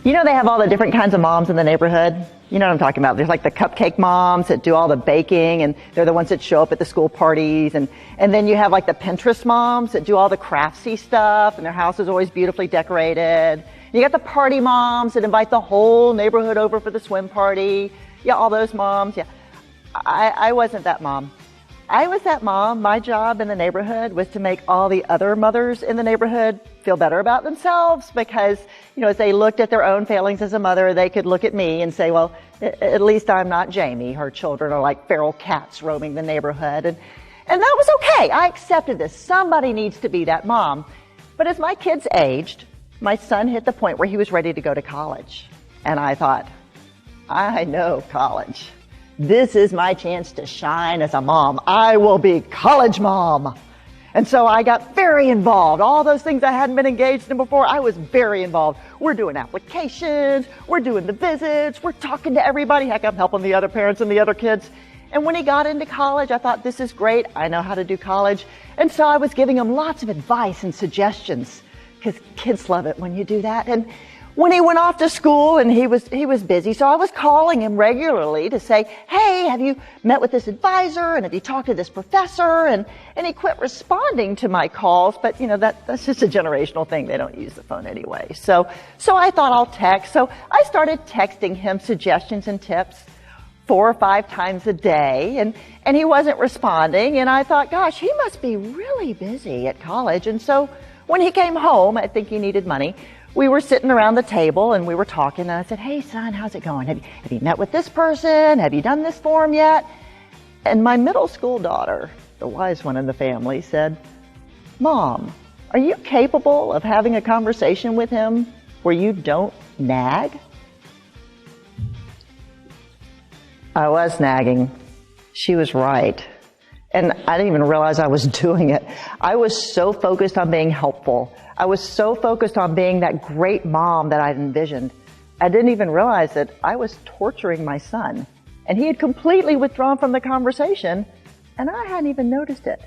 You know, they have all the different kinds of moms in the neighborhood. You know what I'm talking about. There's like the cupcake moms that do all the baking, and they're the ones that show up at the school parties. And then you have like the Pinterest moms that do all the craftsy stuff, and their house is always beautifully decorated. You got the party moms that invite the whole neighborhood over for the swim party. Yeah, all those moms. Yeah, I wasn't that mom. I was that mom. My job in the neighborhood was to make all the other mothers in the neighborhood feel better about themselves, because, you know, as they looked at their own failings as a mother, they could look at me and say, well, at least I'm not Jamie. Her children are like feral cats roaming the neighborhood. And that was okay. I accepted this. Somebody needs to be that mom. But as my kids aged, my son hit the point where he was ready to go to college. And I thought, I know college. This is my chance to shine as a mom. I will be college mom. And so I got very involved. All those things I hadn't been engaged in before, I was very involved. We're doing applications, we're doing the visits, we're talking to everybody. Heck, I'm helping the other parents and the other kids. And when he got into college, I thought, this is great. I know how to do college. And so I was giving him lots of advice and suggestions, because kids love it when you do that. And when he went off to school and he was busy, so I was calling him regularly to say, hey, have you met with this advisor, and have you talked to this professor? And he quit responding to my calls, but you know, that's just a generational thing. They don't use the phone anyway. So I thought I'll text. So I started texting him suggestions and tips 4 or 5 times a day, and he wasn't responding, and I thought, gosh, he must be really busy at college. And so when he came home, I think he needed money, we were sitting around the table and we were talking, and I said, hey son, how's it going? Have you met with this person? Have you done this for him yet? And my middle school daughter, the wise one in the family, said, Mom, are you capable of having a conversation with him where you don't nag? I was nagging. She was right. And I didn't even realize I was doing it. I was so focused on being helpful. I was so focused on being that great mom that I'd envisioned. I didn't even realize that I was torturing my son. And he had completely withdrawn from the conversation, and I hadn't even noticed it.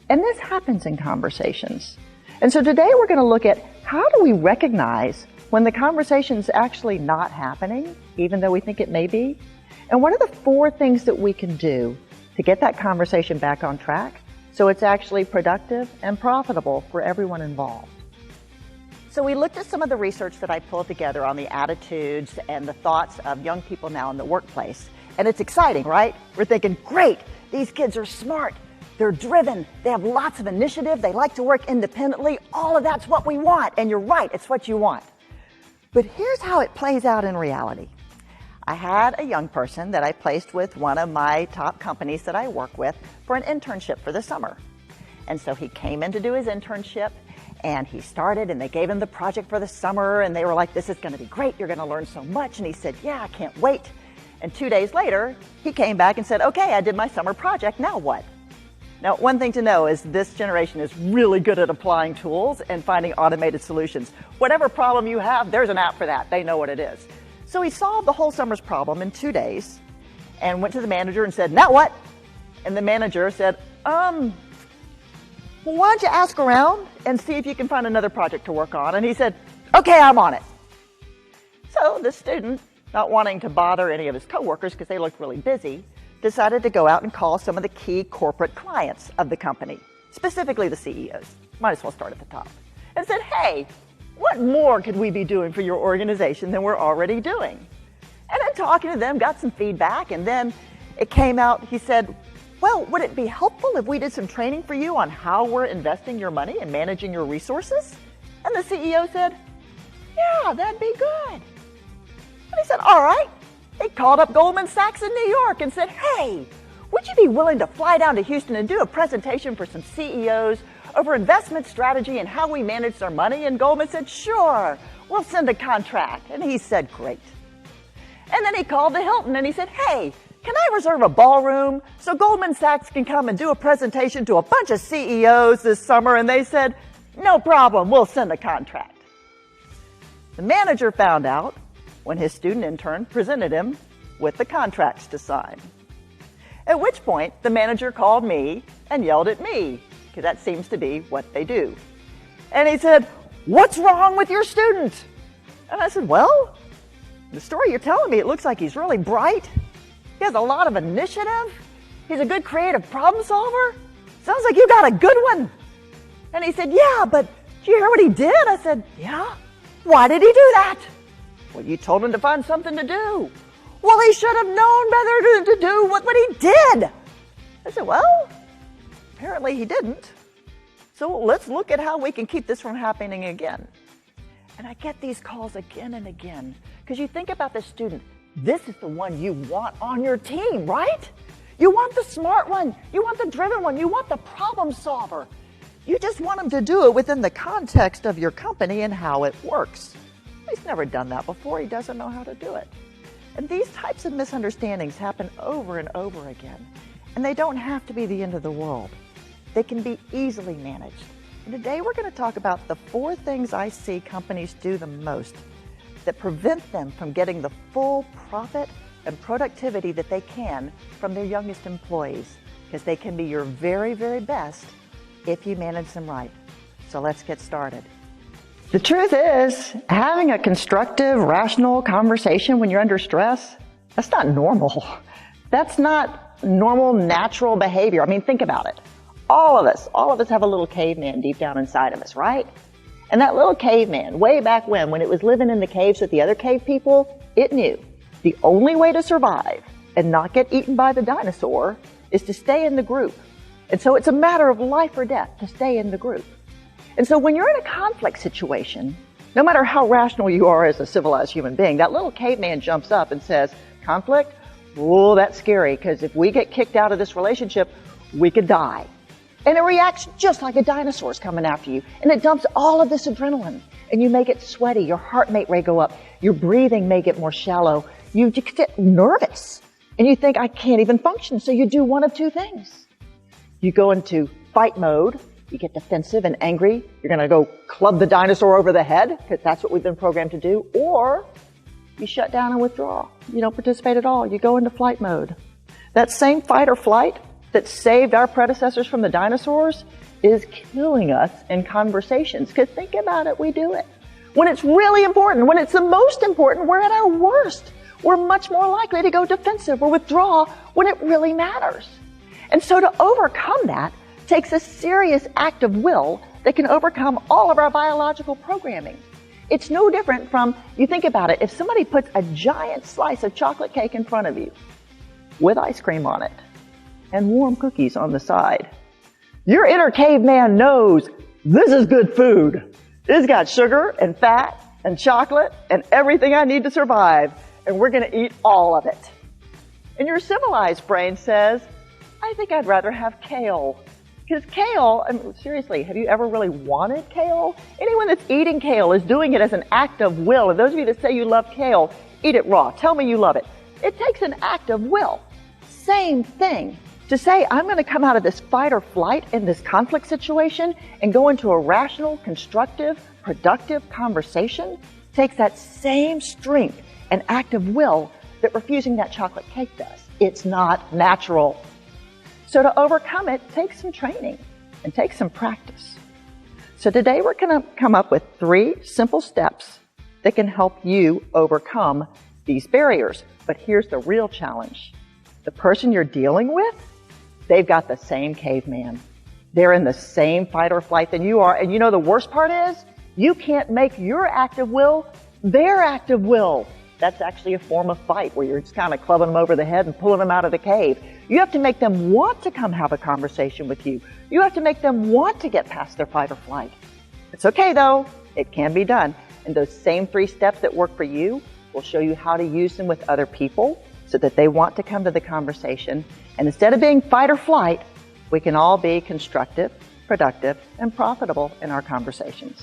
And this happens in conversations. And so today we're going to look at, how do we recognize when the conversation's actually not happening, even though we think it may be? And what are the 4 things that we can do to get that conversation back on track so it's actually productive and profitable for everyone involved? So we looked at some of the research that I pulled together on the attitudes and the thoughts of young people now in the workplace. And it's exciting, right? We're thinking, great, these kids are smart, they're driven, they have lots of initiative, they like to work independently. All of that's what we want. And you're right, it's what you want. But here's how it plays out in reality. I had a young person that I placed with one of my top companies that I work with for an internship for the summer. And so he came in to do his internship, and he started, and they gave him the project for the summer, and they were like, this is going to be great, you're going to learn so much. And he said, yeah, I can't wait. And 2 days later, he came back and said, okay, I did my summer project, now what? Now, one thing to know is this generation is really good at applying tools and finding automated solutions. Whatever problem you have, there's an app for that. They know what it is. So he solved the whole summer's problem in 2 days and went to the manager and said, now what? And the manager said, well, why don't you ask around and see if you can find another project to work on? And he said, okay, I'm on it. So the student, not wanting to bother any of his coworkers because they looked really busy, decided to go out and call some of the key corporate clients of the company, specifically the CEOs. Might as well start at the top. And said, hey, what more could we be doing for your organization than we're already doing? And then talking to them, got some feedback, and then it came out, he said, well, would it be helpful if we did some training for you on how we're investing your money and managing your resources? And the CEO said, yeah, that'd be good. And he said, all right. He called up Goldman Sachs in New York and said, hey, would you be willing to fly down to Houston and do a presentation for some CEOs over investment strategy and how we manage their money? And Goldman said, sure, we'll send a contract. And he said, great. And then he called the Hilton and he said, hey, can I reserve a ballroom so Goldman Sachs can come and do a presentation to a bunch of CEOs this summer? And they said, no problem, we'll send a contract. The manager found out when his student intern presented him with the contracts to sign. At which point, the manager called me and yelled at me, because that seems to be what they do. And he said, what's wrong with your student? And I said, well, The story you're telling me, it looks like he's really bright. He has a lot of initiative. He's a good creative problem solver. Sounds like you got a good one. And he said, yeah, but did you hear what he did? I said, yeah. Why did he do that? Well, you told him to find something to do. Well, he should have known better to do what he did. I said, well, apparently he didn't. So let's look at how we can keep this from happening again. And I get these calls again and again because you think about the student. This is the one you want on your team, right? You want the smart one. You want the driven one. You want the problem solver. You just want him to do it within the context of your company and how it works. He's never done that before. He doesn't know how to do it. And these types of misunderstandings happen over and over again. And they don't have to be the end of the world. They can be easily managed. And today we're going to talk about the 4 things I see companies do the most that prevent them from getting the full profit and productivity that they can from their youngest employees, because they can be your very, very best if you manage them right. So let's get started. The truth is, having a constructive, rational conversation when you're under stress, that's not normal. That's not normal, natural behavior. I mean, think about it. All of us have a little caveman deep down inside of us, right? And that little caveman, way back when it was living in the caves with the other cave people, it knew the only way to survive and not get eaten by the dinosaur is to stay in the group. And so it's a matter of life or death to stay in the group. And so when you're in a conflict situation, no matter how rational you are as a civilized human being, that little caveman jumps up and says, conflict? Oh, that's scary, because if we get kicked out of this relationship, we could die. And it reacts just like a dinosaur's coming after you. And it dumps all of this adrenaline. And you may get sweaty, your heart rate may go up, your breathing may get more shallow. You just get nervous. And you think, I can't even function. So you do one of 2 things. You go into fight mode. You get defensive and angry. You're going to go club the dinosaur over the head, because that's what we've been programmed to do. Or you shut down and withdraw. You don't participate at all. You go into flight mode. That same fight or flight that saved our predecessors from the dinosaurs is killing us in conversations. Because think about it, we do it. When it's really important, when it's the most important, we're at our worst. We're much more likely to go defensive or withdraw when it really matters. And so to overcome that takes a serious act of will that can overcome all of our biological programming. It's no different from, you think about it, if somebody puts a giant slice of chocolate cake in front of you with ice cream on it and warm cookies on the side, your inner caveman knows this is good food. It's got sugar and fat and chocolate and everything I need to survive, and we're going to eat all of it. And your civilized brain says, I think I'd rather have kale. Because kale, I mean, seriously, have you ever really wanted kale? Anyone that's eating kale is doing it as an act of will. And those of you that say you love kale, eat it raw. Tell me you love it. It takes an act of will. Same thing. To say, I'm going to come out of this fight or flight in this conflict situation and go into a rational, constructive, productive conversation takes that same strength and act of will that refusing that chocolate cake does. It's not natural. So to overcome it takes some training and takes some practice. So today we're going to come up with 3 simple steps that can help you overcome these barriers. But here's the real challenge. The person you're dealing with, they've got the same caveman. They're in the same fight or flight than you are. And you know the worst part is, you can't make your act of will their act of will. That's actually a form of fight where you're just kind of clubbing them over the head and pulling them out of the cave. You have to make them want to come have a conversation with you. You have to make them want to get past their fight or flight. It's okay though. It can be done. And those same 3 steps that work for you, we'll show you how to use them with other people so that they want to come to the conversation. And instead of being fight or flight, we can all be constructive, productive, and profitable in our conversations.